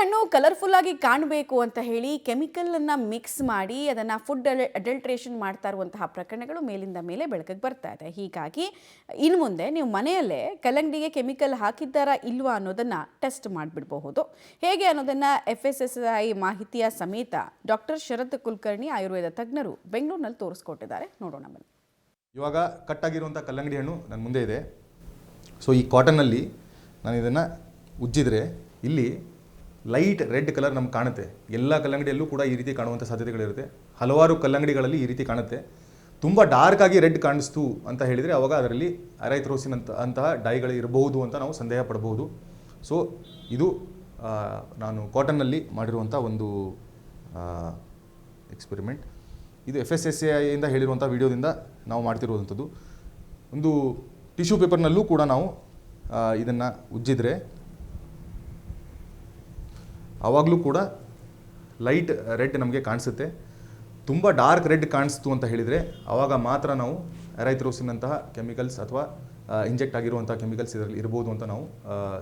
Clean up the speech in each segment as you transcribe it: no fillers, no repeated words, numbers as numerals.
ಹಣ್ಣು ಕಲರ್ಫುಲ್ ಆಗಿ ಕಾಣಬೇಕು ಅಂತ ಹೇಳಿ ಕೆಮಿಕಲ್ ಅನ್ನ ಮಿಕ್ಸ್ ಮಾಡಿ ಅದನ್ನ ಫುಡ್ ಅಡಲ್ಟ್ರೇಷನ್ ಮಾಡ್ತಾ ಇರುವಂತಹ ಪ್ರಕರಣಗಳು ಮೇಲಿಂದ ಮೇಲೆ ಬೆಳಕಿಗೆ ಬರ್ತಾ ಇದೆ. ಹೀಗಾಗಿ ಇನ್ನು ಮುಂದೆ ನೀವು ಮನೆಯಲ್ಲೇ ಕಲ್ಲಂಗಡಿಗೆ ಕೆಮಿಕಲ್ ಹಾಕಿದ್ದಾರಾ ಇಲ್ವಾ ಅನ್ನೋದನ್ನ ಟೆಸ್ಟ್ ಮಾಡಿಬಿಡಬಹುದು. ಹೇಗೆ ಅನ್ನೋದನ್ನ FSSAI ಮಾಹಿತಿಯ ಸಮೇತ ಡಾಕ್ಟರ್ ಶರತ್ ಕುಲಕರ್ಣಿ ಆಯುರ್ವೇದ ತಜ್ಞರು ಬೆಂಗಳೂರಿನಲ್ಲಿ ತೋರಿಸ್ಕೊಟ್ಟಿದ್ದಾರೆ. ನೋಡೋಣ ಬನ್ನಿ. ಇವಾಗ ಕಟ್ ಆಗಿರುವಂಥ ಕಲ್ಲಂಗಡಿ ಹಣ್ಣು ನನ್ನ ಮುಂದೆ ಇದೆ. ಸೊ ಈ ಕಾಟನ್ನಲ್ಲಿ ನಾನು ಇದನ್ನು ಉಜ್ಜಿದ್ರೆ ಇಲ್ಲಿ ಲೈಟ್ ರೆಡ್ ಕಲರ್ ನಮ್ಗೆ ಕಾಣುತ್ತೆ. ಎಲ್ಲ ಕಲ್ಲಂಗಡಿಯಲ್ಲೂ ಕೂಡ ಈ ರೀತಿ ಕಾಣುವಂಥ ಸಾಧ್ಯತೆಗಳಿರುತ್ತೆ. ಹಲವಾರು ಕಲ್ಲಂಗಡಿಗಳಲ್ಲಿ ಈ ರೀತಿ ಕಾಣುತ್ತೆ. ತುಂಬ ಡಾರ್ಕ್ ಆಗಿ ರೆಡ್ ಕಾಣಿಸ್ತು ಅಂತ ಹೇಳಿದರೆ ಅವಾಗ ಅದರಲ್ಲಿ ಅರೈಥ್ರೋಸಿನ್ ಅಂತಹ ಡೈಗಳು ಇರಬಹುದು ಅಂತ ನಾವು ಸಂದೇಹ ಪಡಬಹುದು. ಸೊ ಇದು ನಾನು ಕಾಟನ್ನಲ್ಲಿ ಮಾಡಿರುವಂಥ ಒಂದು ಎಕ್ಸ್ಪೆರಿಮೆಂಟ್. ಇದು FSSAI ಇಂದ ಹೇಳಿರುವಂಥ ವಿಡಿಯೋದಿಂದ ನಾವು ಮಾಡ್ತಿರುವಂಥದ್ದು. ಒಂದು ಟಿಶ್ಯೂ ಪೇಪರ್ನಲ್ಲೂ ಕೂಡ ನಾವು ಇದನ್ನು ಉಜ್ಜಿದ್ರೆ ಆವಾಗಲೂ ಕೂಡ ಲೈಟ್ ರೆಡ್ ನಮಗೆ ಕಾಣಿಸುತ್ತೆ. ತುಂಬ ಡಾರ್ಕ್ ರೆಡ್ ಕಾಣಿಸ್ತು ಅಂತ ಹೇಳಿದರೆ ಆವಾಗ ಮಾತ್ರ ನಾವು ಅರೈಥ್ರೋಸಿನ್ ಅಂತಹ ಕೆಮಿಕಲ್ಸ್ ಅಥವಾ ಇಂಜೆಕ್ಟ್ ಆಗಿರುವಂಥ ಕೆಮಿಕಲ್ಸ್ ಇದರಲ್ಲಿ ಇರ್ಬೋದು ಅಂತ ನಾವು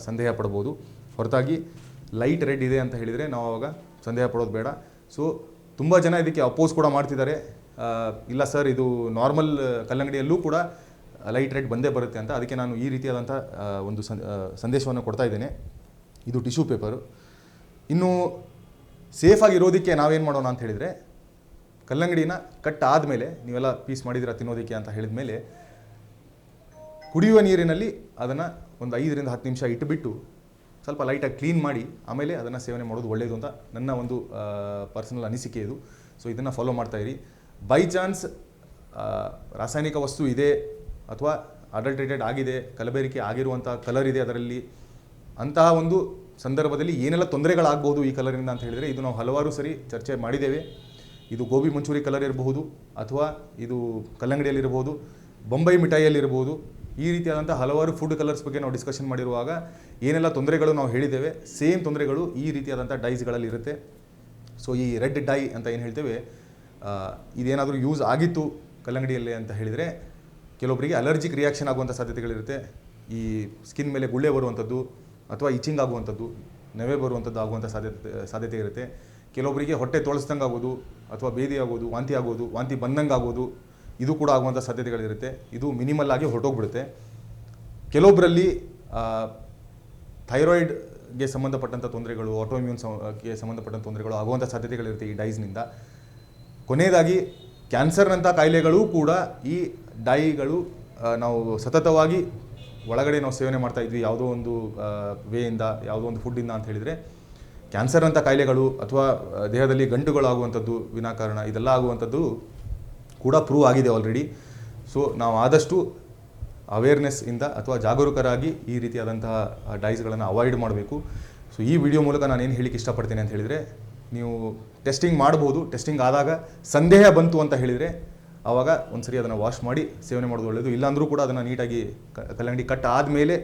ಸಂದೇಹ ಪಡ್ಬೋದು. ಹೊರತಾಗಿ ಲೈಟ್ ರೆಡ್ ಇದೆ ಅಂತ ಹೇಳಿದರೆ ನಾವು ಆವಾಗ ಸಂದೇಹ ಪಡೋದು ಬೇಡ. ಸೊ ತುಂಬ ಜನ ಇದಕ್ಕೆ ಅಪೋಸ್ ಕೂಡ ಮಾಡ್ತಿದ್ದಾರೆ. ಇಲ್ಲ ಸರ್, ಇದು ನಾರ್ಮಲ್ ಕಲ್ಲಂಗಡಿಯಲ್ಲೂ ಕೂಡ ಲೈಟ್ ರೆಡ್ ಬಂದೇ ಬರುತ್ತೆ ಅಂತ. ಅದಕ್ಕೆ ನಾನು ಈ ರೀತಿಯಾದಂಥ ಒಂದು ಸಂದೇಶವನ್ನು ಕೊಡ್ತಾ ಇದ್ದೇನೆ. ಇದು ಟಿಶ್ಯೂ ಪೇಪರು. ಇನ್ನು ಸೇಫಾಗಿ ಇರೋದಕ್ಕೆ ನಾವೇನು ಮಾಡೋಣ ಅಂತ ಹೇಳಿದರೆ, ಕಲ್ಲಂಗಡಿನ ಕಟ್ ಆದಮೇಲೆ ನೀವೆಲ್ಲ ಪೀಸ್ ಮಾಡಿದ್ದೀರಾ ತಿನ್ನೋದಕ್ಕೆ ಅಂತ ಹೇಳಿದ ಮೇಲೆ ಕುಡಿಯುವ ನೀರಿನಲ್ಲಿ ಅದನ್ನು ಒಂದು 5 ರಿಂದ 10 ನಿಮಿಷ ಇಟ್ಟುಬಿಟ್ಟು ಸ್ವಲ್ಪ ಲೈಟಾಗಿ ಕ್ಲೀನ್ ಮಾಡಿ ಆಮೇಲೆ ಅದನ್ನು ಸೇವನೆ ಮಾಡೋದು ಒಳ್ಳೆಯದು ಅಂತ ನನ್ನ ಒಂದು ಪರ್ಸನಲ್ ಅನಿಸಿಕೆ ಇದು. ಸೊ ಇದನ್ನು ಫಾಲೋ ಮಾಡ್ತಾಯಿರಿ. ಬೈ ಚಾನ್ಸ್ ರಾಸಾಯನಿಕ ವಸ್ತು ಇದೆ ಅಥವಾ ಅಡಲ್ಟ್ರೇಟೆಡ್ ಆಗಿದೆ, ಕಲಬೆರಕೆ ಆಗಿರುವಂಥ ಕಲರ್ ಇದೆ ಅದರಲ್ಲಿ, ಅಂತಹ ಒಂದು ಸಂದರ್ಭದಲ್ಲಿ ಏನೆಲ್ಲ ತೊಂದರೆಗಳಾಗ್ಬೋದು ಈ ಕಲರಿಂದ ಅಂತ ಹೇಳಿದರೆ ಇದು ನಾವು ಹಲವಾರು ಸರಿ ಚರ್ಚೆ ಮಾಡಿದ್ದೇವೆ. ಇದು ಗೋಬಿ ಮಂಚೂರಿ ಕಲರ್ ಇರಬಹುದು ಅಥವಾ ಇದು ಕಲ್ಲಂಗಡಿಯಲ್ಲಿರಬಹುದು, ಬೊಂಬೈ ಮಿಠಾಯಿಯಲ್ಲಿರ್ಬೋದು. ಈ ರೀತಿಯಾದಂಥ ಹಲವಾರು ಫುಡ್ ಕಲರ್ಸ್ ಬಗ್ಗೆ ನಾವು ಡಿಸ್ಕಷನ್ ಮಾಡಿರುವಾಗ ಏನೆಲ್ಲ ತೊಂದರೆಗಳು ನಾವು ಹೇಳಿದ್ದೇವೆ, ಸೇಮ್ ತೊಂದರೆಗಳು ಈ ರೀತಿಯಾದಂಥ ಡೈಸ್ಗಳಲ್ಲಿ ಇರುತ್ತೆ. ಸೊ ಈ ರೆಡ್ ಡೈ ಅಂತ ಏನು ಹೇಳ್ತೇವೆ, ಇದೇನಾದರೂ ಯೂಸ್ ಆಗಿತ್ತು ಕಲ್ಲಂಗಡಿಯಲ್ಲೇ ಅಂತ ಹೇಳಿದರೆ ಕೆಲವೊಬ್ಬರಿಗೆ ಅಲರ್ಜಿಕ್ ರಿಯಾಕ್ಷನ್ ಆಗುವಂಥ ಸಾಧ್ಯತೆಗಳಿರುತ್ತೆ. ಈ ಸ್ಕಿನ್ ಮೇಲೆ ಗುಳ್ಳೆ ಬರುವಂಥದ್ದು ಅಥವಾ ಇಚಿಂಗ್ ಆಗುವಂಥದ್ದು, ನೆವೆ ಬರುವಂಥದ್ದು ಆಗುವಂಥ ಸಾಧ್ಯತೆ ಇರುತ್ತೆ. ಕೆಲವೊಬ್ಬರಿಗೆ ಹೊಟ್ಟೆ ತೊಳಸ್ದಂಗೆ ಆಗೋದು ಅಥವಾ ಬೇದಿ ಆಗೋದು, ವಾಂತಿ ಬಂದಂಗೆ ಆಗೋದು, ಇದು ಕೂಡ ಆಗುವಂಥ ಸಾಧ್ಯತೆಗಳಿರುತ್ತೆ. ಇದು ಮಿನಿಮಲ್ ಆಗಿ ಹೊರಟೋಗ್ಬಿಡುತ್ತೆ. ಕೆಲವೊಬ್ಬರಲ್ಲಿ ಥೈರಾಯ್ಡ್ಗೆ ಸಂಬಂಧಪಟ್ಟಂಥ ತೊಂದರೆಗಳು, ಆಟೋಇಮ್ಯೂನ್ಗೆ ಸಂಬಂಧಪಟ್ಟಂಥ ತೊಂದರೆಗಳು ಆಗುವಂಥ ಸಾಧ್ಯತೆಗಳಿರುತ್ತೆ ಈ ಡೈಸ್ನಿಂದ. ಕೊನೆಯದಾಗಿ ಕ್ಯಾನ್ಸರ್ನಂಥ ಕಾಯಿಲೆಗಳೂ ಕೂಡ ಈ ಡೈಗಳು ನಾವು ಸತತವಾಗಿ ಒಳಗಡೆ ನಾವು ಸೇವನೆ ಮಾಡ್ತಾ ಇದ್ವಿ ಯಾವುದೋ ಒಂದು ವೇಯಿಂದ, ಯಾವುದೋ ಒಂದು ಫುಡ್ಡಿಂದ ಅಂತ ಹೇಳಿದರೆ ಕ್ಯಾನ್ಸರ್ ಅಂತ ಕಾಯಿಲೆಗಳು ಅಥವಾ ದೇಹದಲ್ಲಿ ಗಂಟುಗಳಾಗುವಂಥದ್ದು ವಿನಾಕಾರಣ ಇದೆಲ್ಲ ಆಗುವಂಥದ್ದು ಕೂಡ ಪ್ರೂವ್ ಆಗಿದೆ ಆಲ್ರೆಡಿ. ಸೊ ನಾವು ಆದಷ್ಟು ಅವೇರ್ನೆಸ್ ಇಂದ ಅಥವಾ ಜಾಗರೂಕರಾಗಿ ಈ ರೀತಿಯಾದಂತಹ ಡೈಸ್ಗಳನ್ನು ಅವಾಯ್ಡ್ ಮಾಡಬೇಕು. ಸೊ ಈ ವಿಡಿಯೋ ಮೂಲಕ ನಾನು ಏನು ಹೇಳಿಕ್ಕೆ ಇಷ್ಟಪಡ್ತೇನೆ ಅಂತ ಹೇಳಿದರೆ, ನೀವು ಟೆಸ್ಟಿಂಗ್ ಮಾಡ್ಬೋದು. ಟೆಸ್ಟಿಂಗ್ ಆದಾಗ ಸಂದೇಹ ಬಂತು ಅಂತ ಹೇಳಿದರೆ ಆವಾಗ ಒಂದ್ಸರಿ ಅದನ್ನು ವಾಶ್ ಮಾಡಿ ಸೇವನೆ ಮಾಡೋದು ಒಳ್ಳೆಯದು. ಇಲ್ಲಾಂದರೂ ಕೂಡ ಅದನ್ನು ನೀಟಾಗಿ ಕಲ್ಲಂಗಡಿ ಕಟ್ ಆದಮೇಲೆ,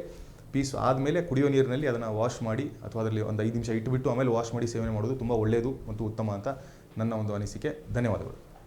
ಪೀಸ್ ಆದಮೇಲೆ ಕುಡಿಯೋ ನೀರಿನಲ್ಲಿ ಅದನ್ನು ವಾಶ್ ಮಾಡಿ ಅಥವಾ ಅದರಲ್ಲಿ ಒಂದು 5 ನಿಮಿಷ ಇಟ್ಟುಬಿಟ್ಟು ಆಮೇಲೆ ವಾಶ್ ಮಾಡಿ ಸೇವನೆ ಮಾಡೋದು ತುಂಬ ಒಳ್ಳೆಯದು ಮತ್ತು ಉತ್ತಮ ಅಂತ ನನ್ನ ಒಂದು ಅನಿಸಿಕೆ. ಧನ್ಯವಾದಗಳು.